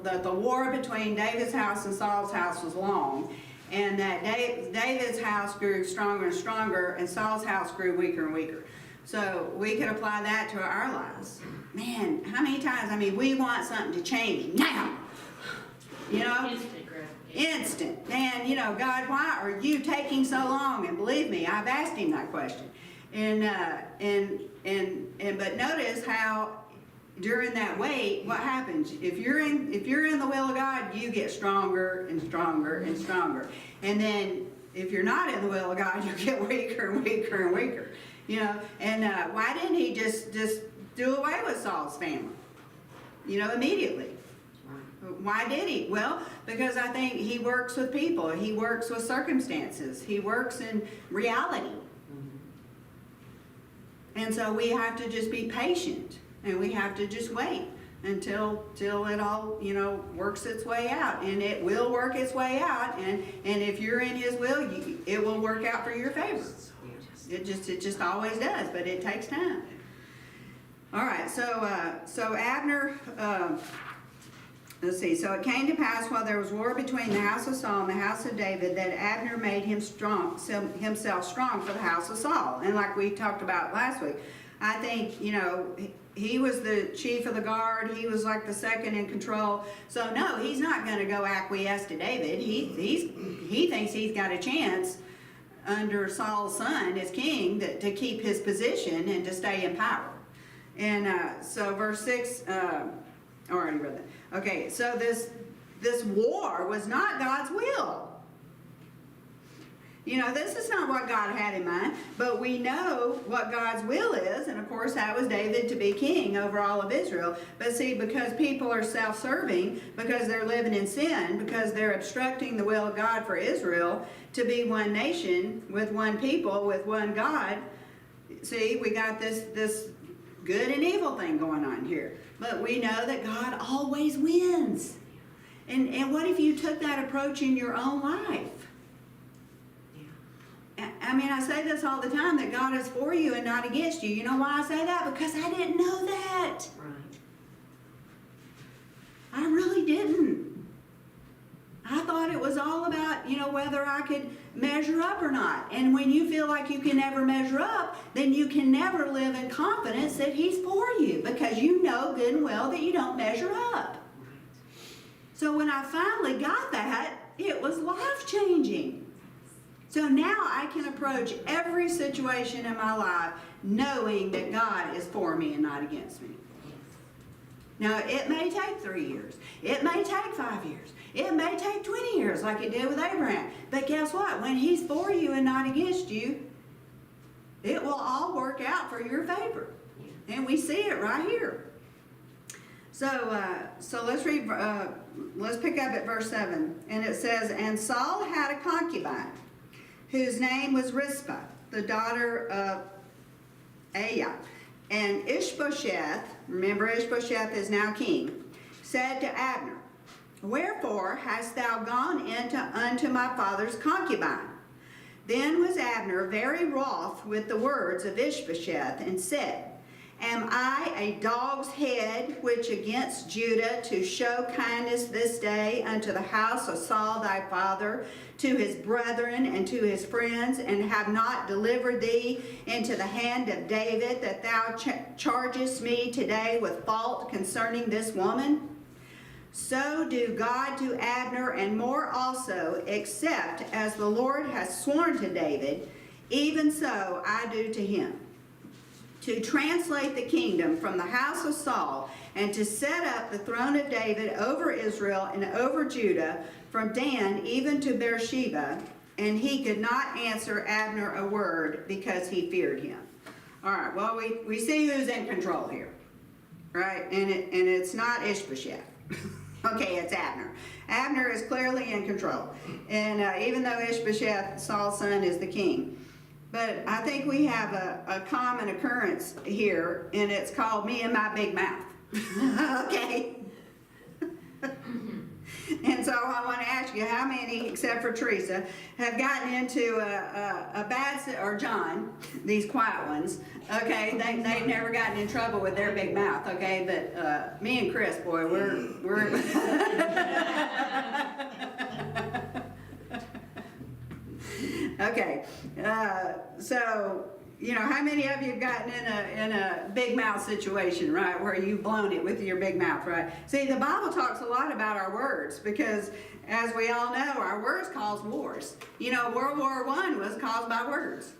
that the war between David's house and Saul's house was long, and that David's house grew stronger and stronger, and Saul's house grew weaker and weaker. So we could apply that to our lives. Man, how many times, we want something to change now.
Instant gratification.
Instant. And, God, why are you taking so long? And believe me, I've asked him that question. But notice how during that wait, what happens? If you're in the will of God, you get stronger and stronger and stronger. And then if you're not in the will of God, you get weaker and weaker and weaker. Why didn't he just do away with Saul's family? Immediately. Why did he? Well, because I think he works with people. He works with circumstances. He works in reality. And so we have to just be patient, and we have to just wait until it all, works its way out. And it will work its way out, and if you're in his will, it will work out for your favor. It just always does, but it takes time. All right, so Abner, let's see. So it came to pass while there was war between the house of Saul and the house of David that Abner made himself strong for the house of Saul. And like we talked about last week, I think, he was the chief of the guard. He was like the second in control. So no, he's not going to go acquiesce to David. He thinks he's got a chance under Saul's son as king to keep his position and to stay in power. And so verse 6, I already read that. Okay, so this war was not God's will. You know, this is not what God had in mind, but we know what God's will is, and of course that was David to be king over all of Israel. But see, because people are self-serving, because they're living in sin, because they're obstructing the will of God for Israel to be one nation, with one people, with one God, see, we got this good and evil thing going on here. But we know that God always wins. And what if you took that approach in your own life? I mean, I say this all the time, that God is for you and not against you. You know why I say that? Because I didn't know that.
Right.
I really didn't. I thought it was all about, you know, whether I could measure up or not. And when you feel like you can never measure up, then you can never live in confidence that He's for you, because you know good and well that you don't measure up. So when I finally got that, it was life-changing. So now I can approach every situation in my life knowing that God is for me and not against me. Now, it may take 3 years. It may take 5 years. It may take 20 years like it did with Abraham. But guess what? When He's for you and not against you, it will all work out for your favor. And we see it right here. So let's read, let's pick up at verse 7. And it says, "And Saul had a concubine, whose name was Rizpah, the daughter of Aiah. And Ishbosheth," remember Ishbosheth is now king, "said to Abner, Wherefore hast thou gone unto my father's concubine? Then was Abner very wroth with the words of Ishbosheth, and said, Am I a dog's head which against Judah to show kindness this day unto the house of Saul thy father, to his brethren and to his friends, and have not delivered thee into the hand of David, that thou chargest me today with fault concerning this woman? So do God to Abner, and more also, except as the Lord has sworn to David, even so I do to him, to translate the kingdom from the house of Saul, and to set up the throne of David over Israel and over Judah, from Dan even to Beersheba. And he could not answer Abner a word, because he feared him." All right, well, we see who's in control here, right? And it's not Ishbosheth. Okay, it's Abner. Abner is clearly in control. And even though Ishbosheth, Saul's son, is the king. But I think we have a common occurrence here, and it's called me and my big mouth. Okay? And so I want to ask you, how many, except for Teresa, have gotten into a bad, or John, these quiet ones, okay? They've never gotten in trouble with their big mouth, okay? But me and Chris, boy, we're okay, so, you know, how many of you have gotten in a big mouth situation, right, where you've blown it with your big mouth, right? See, the Bible talks a lot about our words, because as we all know, our words cause wars. You know, World War I was caused by words,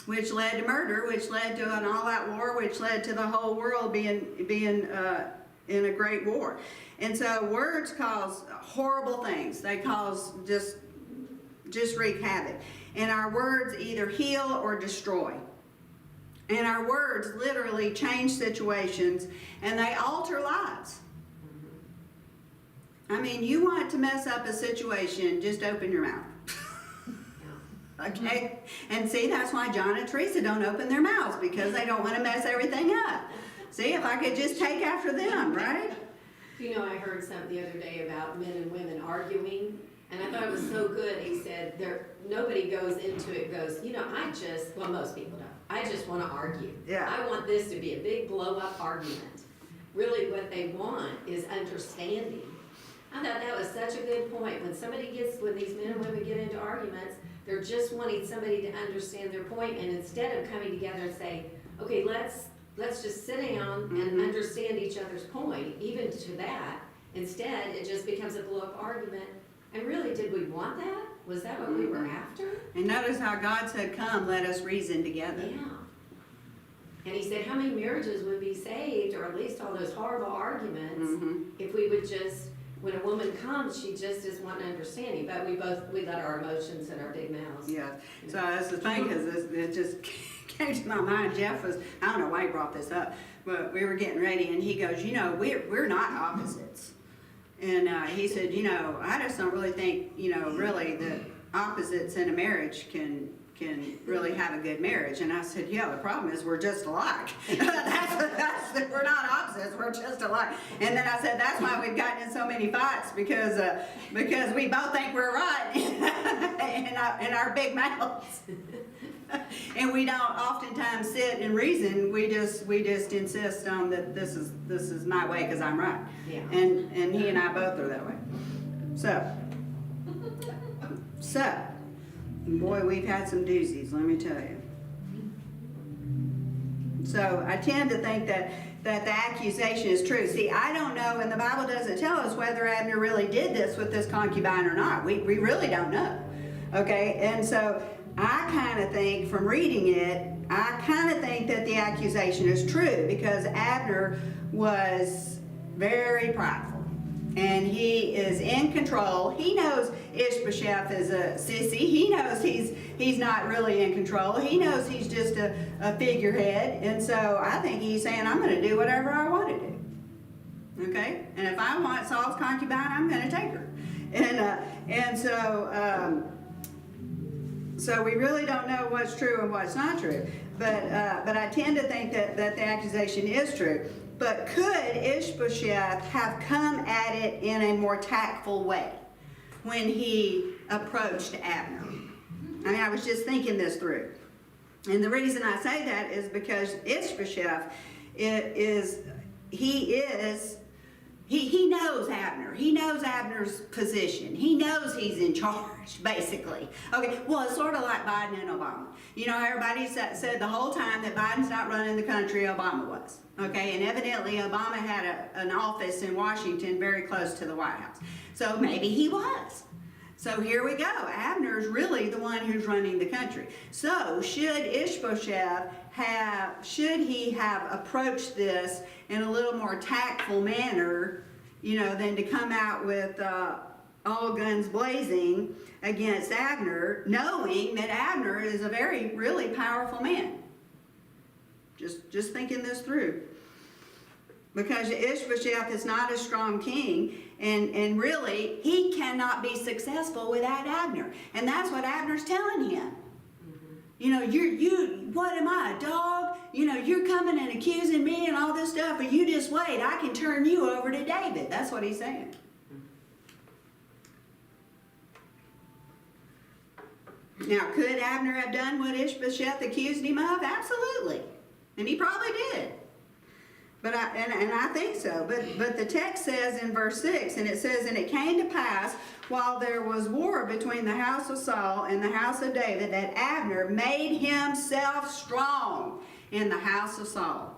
which led to murder, which led to an all-out war, which led to the whole world being in a great war. And so words cause horrible things. They cause just wreak havoc. And our words either heal or destroy. And our words literally change situations, and they alter lives. I mean, you want to mess up a situation, just open your mouth. Okay? And see, that's why John and Teresa don't open their mouths, because they don't want to mess everything up. See, if I could just take after them, right?
You know, I heard something the other day about men and women arguing, and I thought it was so good. He said, nobody goes into it, you know, most people don't. I just want to argue.
Yeah.
I want this to be a big blow-up argument. Really what they want is understanding. I thought that was such a good point. When these men and women get into arguments, they're just wanting somebody to understand their point, and instead of coming together and say, okay, let's just sit down and understand each other's point, even to that, instead it just becomes a blow-up argument. And really, did we want that? Was that what we were after?
And notice how God said, "Come, let us reason together."
Yeah. And he said, how many marriages would be saved, or at least all those horrible arguments,
Mhm.
if we would just, when a woman comes, she just is wanting understanding, but we let our emotions and our big mouths.
Yeah, so that's the thing, because it just came to my mind. Jeff was, I don't know why he brought this up, but we were getting ready, and he goes, we're not opposites. And he said, I just don't really think, really that opposites in a marriage can really have a good marriage. And I said, yeah, the problem is we're just alike. We're not opposites, we're just alike. And then I said, that's why we've gotten in so many fights, because we both think we're right in our big mouths. And we don't oftentimes sit and reason, we just insist on that this is my way because I'm right.
Yeah.
And he and I both are that way. So, boy, we've had some doozies, let me tell you. So I tend to think that the accusation is true. See, I don't know, and the Bible doesn't tell us whether Abner really did this with this concubine or not. We really don't know. Okay, and so I kind of think from reading it, I kind of think that the accusation is true, because Abner was very prideful. And he is in control. He knows Ishbosheth is a sissy. He knows he's not really in control. He knows he's just a figurehead. And so I think he's saying, I'm going to do whatever I want to do. Okay? And if I want Saul's concubine, I'm going to take her. And so we really don't know what's true and what's not true. But I tend to think that the accusation is true. But could Ishbosheth have come at it in a more tactful way when he approached Abner? I mean, I was just thinking this through. And the reason I say that is because Ishbosheth he knows Abner. He knows Abner's position. He knows he's in charge, basically. Okay, well, it's sort of like Biden and Obama. Everybody said the whole time that Biden's not running the country, Obama was. Okay, and evidently Obama had an office in Washington very close to the White House. So maybe he was. So here we go. Abner's really the one who's running the country. So should Ishbosheth have approached this in a little more tactful manner, than to come out with all guns blazing against Abner, knowing that Abner is a really powerful man? Just thinking this through. Because Ishbosheth is not a strong king, and really, he cannot be successful without Abner. And that's what Abner's telling him. What am I, a dog? You're coming and accusing me and all this stuff, but you just wait, I can turn you over to David. That's what he's saying. Now, could Abner have done what Ishbosheth accused him of? Absolutely. And he probably did. But I think so. But the text says in verse 6, and it says, and it came to pass, while there was war between the house of Saul and the house of David, that Abner made himself strong in the house of Saul.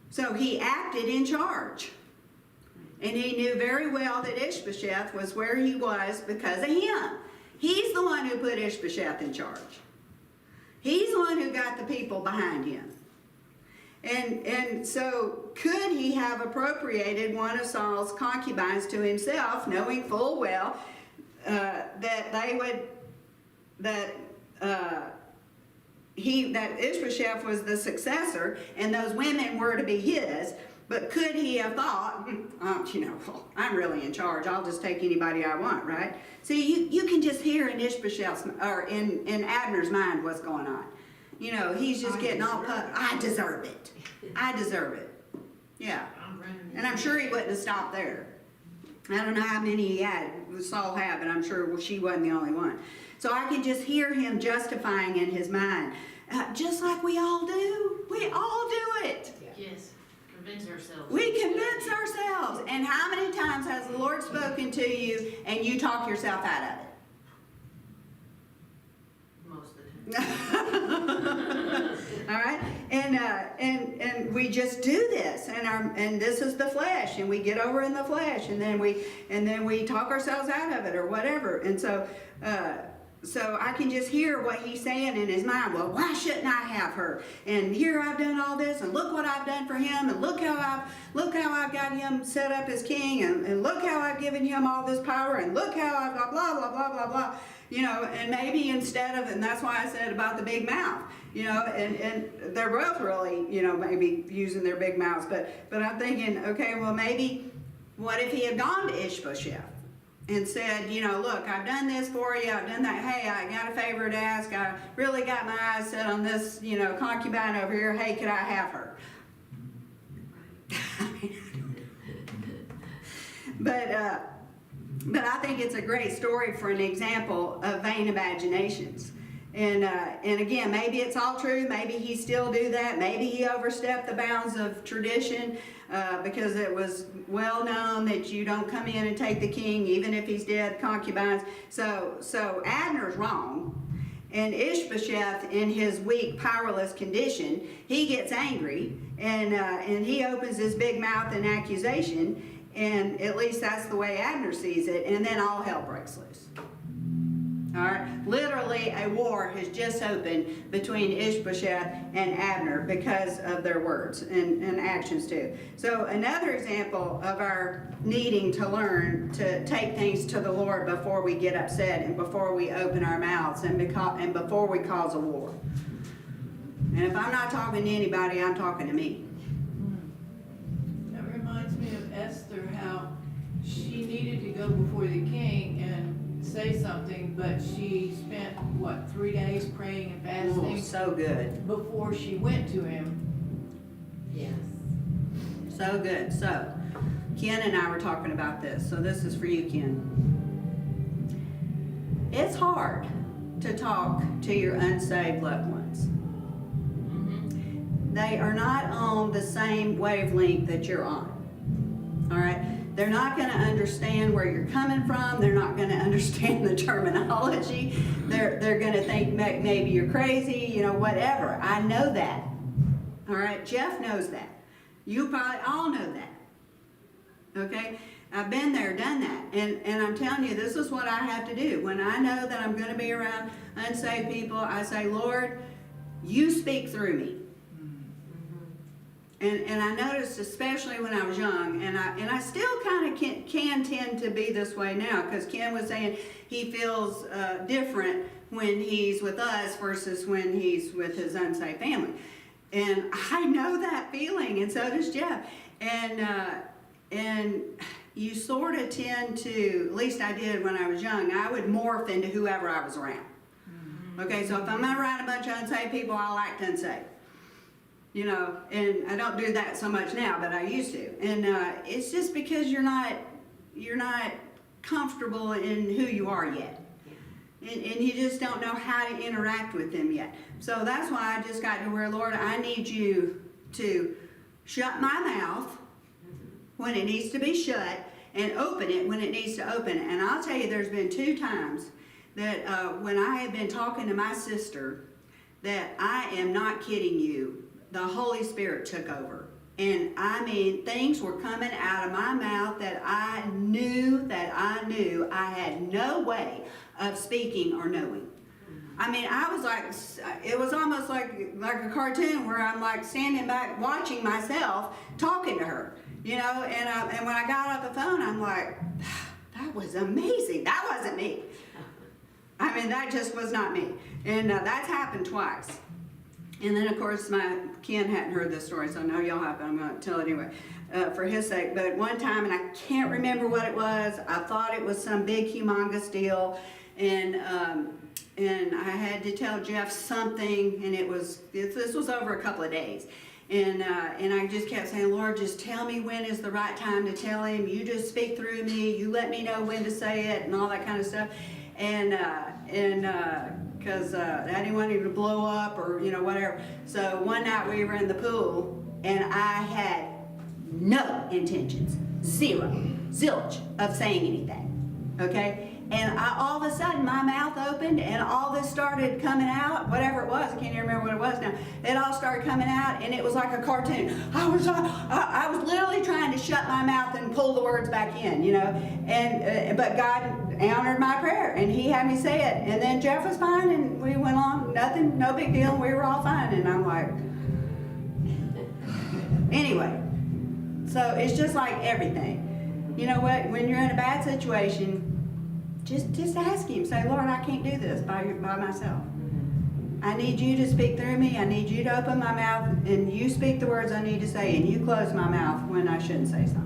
So he acted in charge. And he knew very well that Ishbosheth was where he was because of him. He's the one who put Ishbosheth in charge. He's the one who got the people behind him. And so could he have appropriated one of Saul's concubines to himself, knowing full well that Ishbosheth was the successor and those women were to be his? But could he have thought, I'm really in charge, I'll just take anybody I want, right? See, you can just hear in Ishbosheth's, or in Abner's mind what's going on. He's just getting all puffed. I deserve it. I deserve it. Yeah. And I'm sure he wouldn't have stopped there. I don't know how many Saul had, but I'm sure she wasn't the only one. So I can just hear him justifying in his mind, just like we all do. We all do it.
Yes, convince ourselves.
We convince ourselves. And how many times has the Lord spoken to you and you talk yourself out of it?
Most of the time.
All right, and we just do this, and this is the flesh, and we get over in the flesh, and then we talk ourselves out of it or whatever. And so so I can just hear what he's saying in his mind. Well, why shouldn't I have her? And here I've done all this, and look what I've done for him, and look how I've got him set up as king, and look how I've given him all this power, and look how I've blah blah blah blah blah. You know, and maybe instead of, and that's why I said about the big mouth. You know, and they're both really, you know, maybe using their big mouths, but I'm thinking, okay, well maybe what if he had gone to Ishbosheth and said, you know, look, I've done this for you, I've done that, hey, I got a favor to ask, I really got my eyes set on this, you know, concubine over here, hey, could I have her? But I think it's a great story for an example of vain imaginations. And again, maybe it's all true, maybe he still do that, maybe he overstepped the bounds of tradition, because it was well known that you don't come in and take the king, even if he's dead, concubines. So Abner's wrong, and Ishbosheth, in his weak, powerless condition, he gets angry, and he opens his big mouth in accusation, and at least that's the way Abner sees it, and then all hell breaks loose. All right, literally a war has just opened between Ishbosheth and Abner because of their words and actions too. So another example of our needing to learn to take things to the Lord before we get upset and before we open our mouths and before we cause a war. And if I'm not talking to anybody, I'm talking to me.
That reminds me of Esther, how she needed to go before the king and say something, but she spent, 3 days praying and fasting?
Oh, so good.
Before she went to him.
Yes.
So good. So, Ken and I were talking about this, so this is for you, Ken. It's hard to talk to your unsaved loved ones. They are not on the same wavelength that you're on. All right? They're not going to understand where you're coming from. They're not going to understand the terminology. They're going to think maybe you're crazy, you know, whatever. I know that. All right? Jeff knows that. You probably all know that. Okay? I've been there, done that. And I'm telling you, this is what I have to do. When I know that I'm going to be around unsaved people, I say, Lord, you speak through me. And I noticed, especially when I was young, and I still kind of can tend to be this way now, because Ken was saying he feels different when he's with us versus when he's with his unsaved family. And I know that feeling, and so does Jeff. And you sort of tend to, at least I did when I was young, I would morph into whoever I was around. Okay, so if I'm around a bunch of unsaved people, I'll act unsaved. You know, and I don't do that so much now, but I used to. And it's just because you're not comfortable in who you are yet. And you just don't know how to interact with them yet. So that's why I just got to where, Lord, I need you to shut my mouth when it needs to be shut and open it when it needs to open it. And I'll tell you, there's been 2 times that when I have been talking to my sister, that I am not kidding you, the Holy Spirit took over. And I mean, things were coming out of my mouth that I knew I had no way of speaking or knowing. I mean, I was like, it was almost like a cartoon where I'm like standing back watching myself talking to her, you know, and when I got off the phone, I'm like, that was amazing. That wasn't me. I mean, that just was not me. And that's happened twice. And then, of course, Ken hadn't heard this story, so I know y'all have, but I'm going to tell it anyway, for his sake. But one time, and I can't remember what it was, I thought it was some big, humongous deal, and I had to tell Jeff something, and this was over a couple of days. And I just kept saying, Lord, just tell me when is the right time to tell him. You just speak through me. You let me know when to say it and all that kind of stuff. Because I didn't want him to blow up or, you know, whatever. So one night we were in the pool, and I had no intentions, zilch of saying anything, okay? And all of a sudden my mouth opened and all this started coming out, whatever it was, I can't even remember what it was now. It all started coming out and it was like a cartoon. I was literally trying to shut my mouth and pull the words back in, you know, but God honored my prayer, and he had me say it, and then Jeff was fine, and we went on, nothing, no big deal, we were all fine, and I'm like, anyway, so it's just like everything. You know what, when you're in a bad situation, just ask him, say, Lord, I can't do this by myself. I need you to speak through me, I need you to open my mouth, and you speak the words I need to say, and you close my mouth when I shouldn't say something.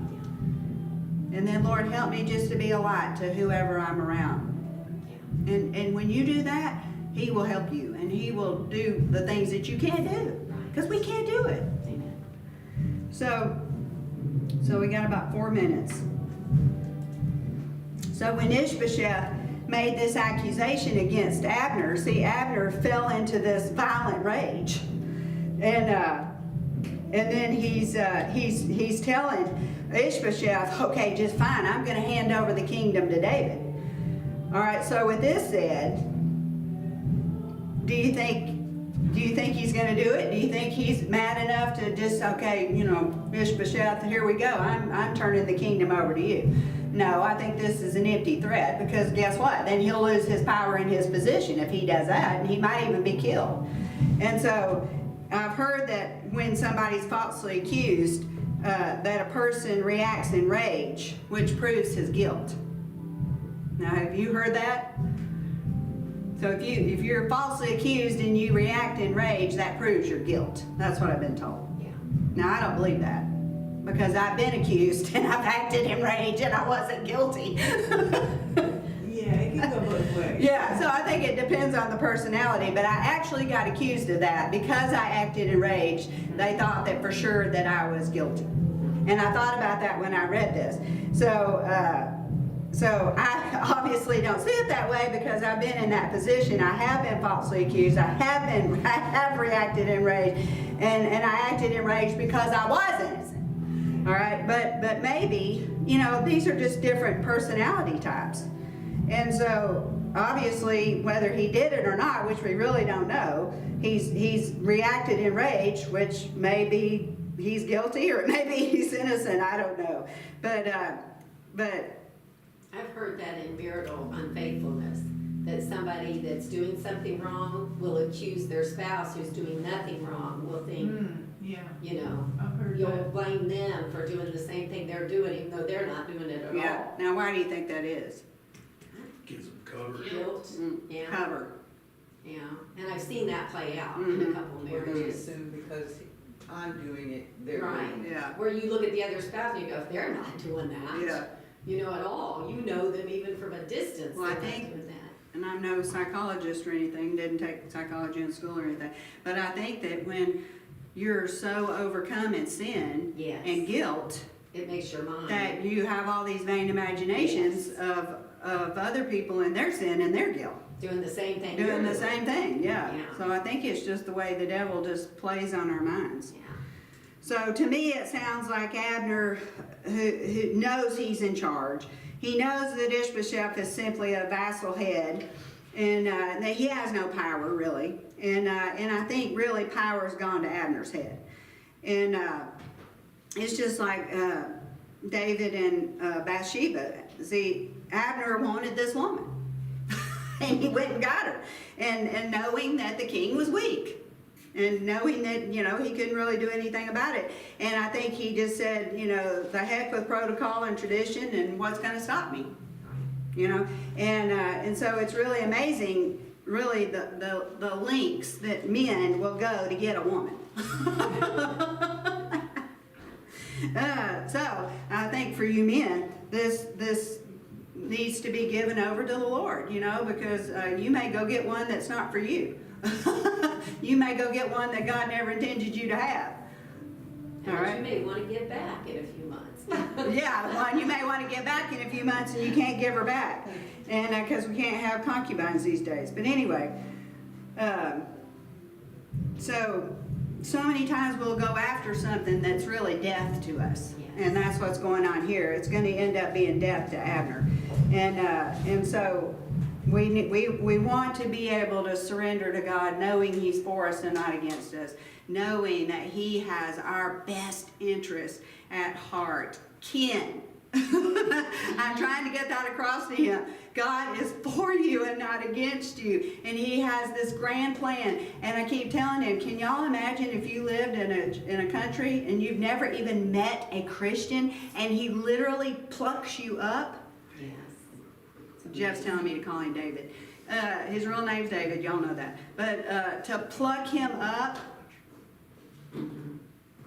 And then, Lord, help me just to be a light to whoever I'm around. And when you do that, he will help you, and he will do the things that you can't do, because we can't do it. So we got about 4 minutes. So when Ishbosheth made this accusation against Abner, see, Abner fell into this violent rage, and then he's telling Ishbosheth, okay, just fine, I'm going to hand over the kingdom to David. All right, so with this said, do you think he's going to do it? Do you think he's mad enough to just, okay, you know, Ishbosheth, here we go, I'm turning the kingdom over to you? No, I think this is an empty threat, because guess what? Then he'll lose his power and his position if he does that, and he might even be killed. And so I've heard that when somebody's falsely accused, that a person reacts in rage, which proves his guilt. Now, have you heard that? So if you're falsely accused and you react in rage, that proves your guilt. That's what I've been told.
Yeah.
Now, I don't believe that, because I've been accused and I've acted in rage and I wasn't guilty.
Yeah, it can go both ways.
Yeah, so I think it depends on the personality, but I actually got accused of that because I acted in rage. They thought that for sure that I was guilty. And I thought about that when I read this. So I obviously don't see it that way, because I've been in that position. I have been falsely accused. I have reacted in rage, and I acted in rage because I was innocent. All right, but maybe, you know, these are just different personality types. And so obviously, whether he did it or not, which we really don't know, he's reacted in rage, which maybe he's guilty or maybe he's innocent. I don't know. But
I've heard that in marital unfaithfulness, that somebody that's doing something wrong will accuse their spouse who's doing nothing wrong, will think,
Yeah,
you know,
I've heard
you'll
that.
blame them for doing the same thing they're doing, even though they're not doing it at
yeah.
all.
Now, why do you think that is?
Gives them cover.
Guilt, yeah,
Cover.
yeah, and I've seen that play out in
Mhm.
a couple of
Or they
marriages.
assume because I'm doing it, they're
Right.
doing it.
Yeah.
Where you look at the other spouse and you go, they're not doing that.
Yeah.
You know, at all, you know them even from a distance,
Well, I
they're not
think-
doing that.
And I'm no psychologist or anything, didn't take psychology in school or anything, but I think that when you're so overcome in sin
Yes.
and guilt,
It makes your mind.
that you have all these vain imaginations of other people and their sin and their guilt.
Doing the same thing.
Doing
you're
the same thing, yeah.
Yeah.
So I think it's just the way the devil just plays on our minds.
Yeah.
So to me, it sounds like Abner, who knows he's in charge. He knows that Ishbosheth is simply a vassal head, and that he has no power really. And I think really power's gone to Abner's head. And it's just like David and Bathsheba. See, Abner wanted this woman, and he went and got her, and knowing that the king was weak. And knowing that, you know, he couldn't really do anything about it. And I think he just said, you know, the heck with protocol and tradition, and what's going to stop me? You know? And so it's really amazing, really, the lengths that men will go to get a woman. So I think for you men, this needs to be given over to the Lord, you know, because you may go get one that's not for you. You may go get one that God never intended you to have.
And
All right.
you may want to get back in a few months.
Yeah, one you may want to get back in a few months, and you can't give her back, and because we can't have concubines these days. But anyway, so many times we'll go after something that's really death to us,
Yes.
and that's what's going on here. It's going to end up being death to Abner, and so we want to be able to surrender to God, knowing He's for us and not against us, knowing that He has our best interest at heart. Ken, I'm trying to get that across to him. God is for you and not against you. And he has this grand plan. And I keep telling him, can y'all imagine if you lived in a country and you've never even met a Christian and he literally plucks you up?
Yes.
Jeff's telling me to call him David. His real name's David, y'all know that. But to pluck him up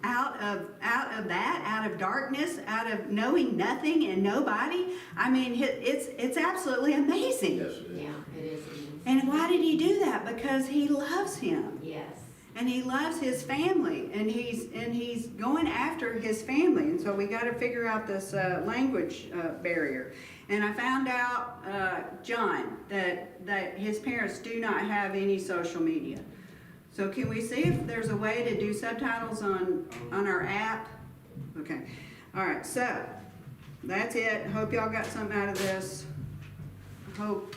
out of darkness, out of knowing nothing and nobody, I mean, it's absolutely amazing.
Yes, it is.
Yeah, it is amazing.
And why did he do that? Because he loves him.
Yes.
And he loves his family, and he's going after his family, and so we got to figure out this language barrier. And I found out, John, that his parents do not have any social media. So can we see if there's a way to do subtitles on our app? Okay, all right. So that's it. Hope y'all got something out of this. Hope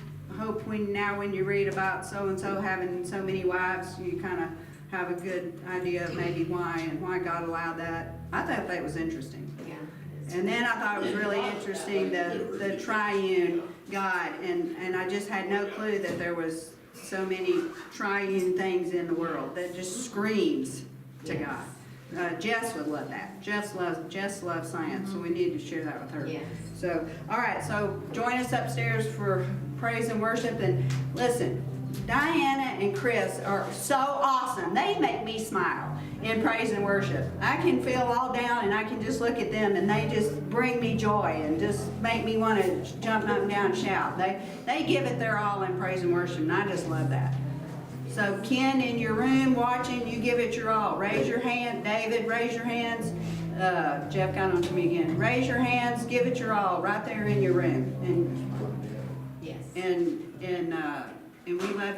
when you read about so and so having so many wives, you kind of have a good idea of maybe why and why God allowed that. I thought that was interesting.
Yeah.
And then I thought it was really interesting the triune God, and I just had no clue that there was so many triune things in the world that just screams to
Yes.
God. Jess would love that. Jess loves science, so we need to share that with her.
Yes.
So, all right, so join us upstairs for praise and worship. And listen, Diana and Chris are so awesome. They make me smile in praise and worship. I can feel all down and I can just look at them and they just bring me joy and just make me want to jump up and down and shout. They give it their all in praise and worship, and I just love that. So Ken, in your room watching, you give it your all. Raise your hand. David, raise your hands. Jeff got on to me again. Raise your hands, give it your all right there in your room.
Yes.
And we love you.